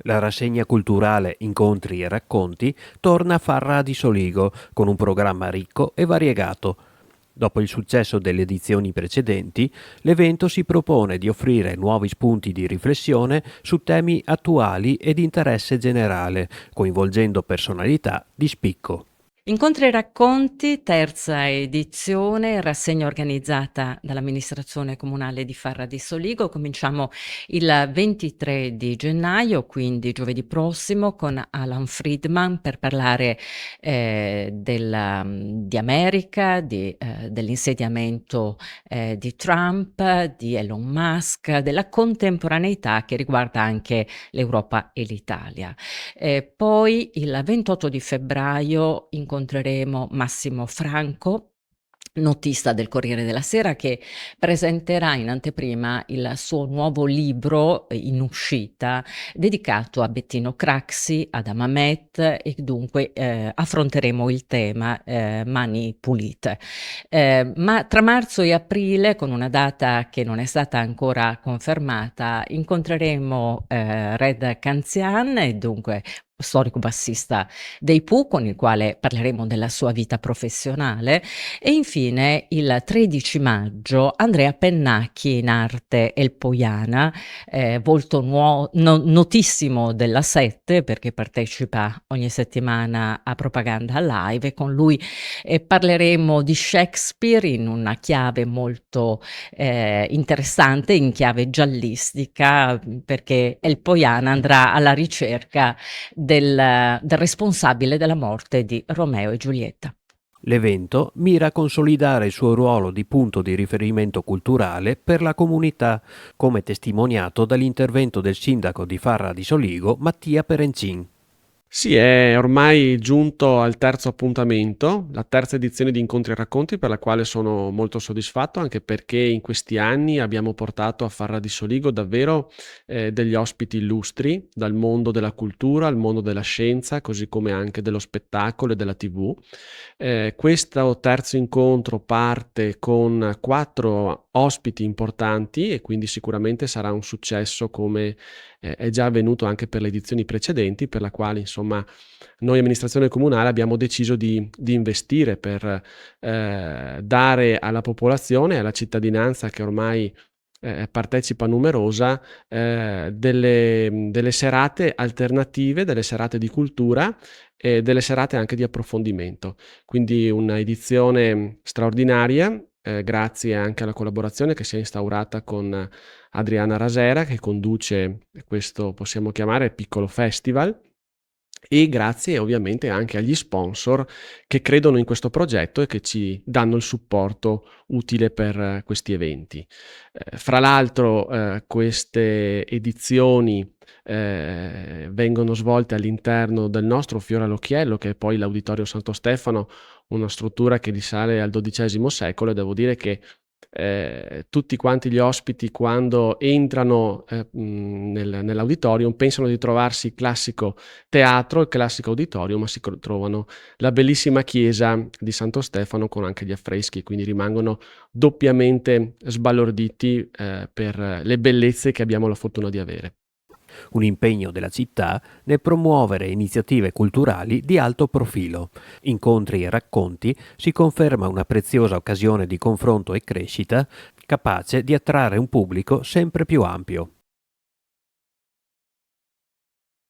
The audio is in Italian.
La rassegna culturale Incontri e racconti torna a Farra di Soligo con un programma ricco e variegato. Dopo il successo delle edizioni precedenti, l'evento si propone di offrire nuovi spunti di riflessione su temi attuali e di interesse generale, coinvolgendo personalità di spicco. Incontri e racconti, terza edizione, rassegna organizzata dall'amministrazione comunale di Farra di Soligo. Cominciamo il 23 di gennaio, quindi giovedì prossimo, con Alan Friedman per parlare di America, dell'insediamento di Trump, di Elon Musk, della contemporaneità che riguarda anche l'Europa e l'Italia. Poi il 28 di febbraio incontreremo Massimo Franco, notista del Corriere della Sera, che presenterà in anteprima il suo nuovo libro in uscita dedicato a Bettino Craxi, ad Amamet, e dunque affronteremo il tema Mani Pulite. Ma tra marzo e aprile, con una data che non è stata ancora confermata, incontreremo Red Canzian, e dunque storico bassista dei Pooh, con il quale parleremo della sua vita professionale. E infine il 13 maggio Andrea Pennacchi, in arte El Poiana, volto notissimo della Sette, perché partecipa ogni settimana a Propaganda Live, e con lui parleremo di Shakespeare in una chiave molto interessante, in chiave giallistica, perché El Poiana andrà alla ricerca del responsabile della morte di Romeo e Giulietta. L'evento mira a consolidare il suo ruolo di punto di riferimento culturale per la comunità, come testimoniato dall'intervento del sindaco di Farra di Soligo, Mattia Perencin. Sì, è ormai giunto al terzo appuntamento, la terza edizione di Incontri e Racconti, per la quale sono molto soddisfatto, anche perché in questi anni abbiamo portato a Farra di Soligo davvero degli ospiti illustri dal mondo della cultura al mondo della scienza, così come anche dello spettacolo e della TV. Questo terzo incontro parte con 4 ospiti importanti e quindi sicuramente sarà un successo, come è già avvenuto anche per le edizioni precedenti, per la quale insomma noi amministrazione comunale abbiamo deciso di investire per dare alla popolazione e alla cittadinanza, che ormai partecipa numerosa, delle serate alternative, delle serate di cultura e delle serate anche di approfondimento. Quindi una edizione straordinaria, grazie anche alla collaborazione che si è instaurata con Adriana Rasera, che conduce questo, possiamo chiamare, piccolo festival, e grazie ovviamente anche agli sponsor che credono in questo progetto e che ci danno il supporto utile per questi eventi. Fra l'altro, queste edizioni vengono svolte all'interno del nostro Fiore all'Occhiello, che è poi l'Auditorio Santo Stefano, una struttura che risale al XII secolo, e devo dire che tutti quanti gli ospiti, quando entrano nell'auditorium, pensano di trovarsi il classico teatro, il classico auditorium, ma trovano la bellissima chiesa di Santo Stefano con anche gli affreschi, quindi rimangono doppiamente sbalorditi per le bellezze che abbiamo la fortuna di avere. Un impegno della città nel promuovere iniziative culturali di alto profilo. Incontri e racconti si conferma una preziosa occasione di confronto e crescita, capace di attrarre un pubblico sempre più ampio.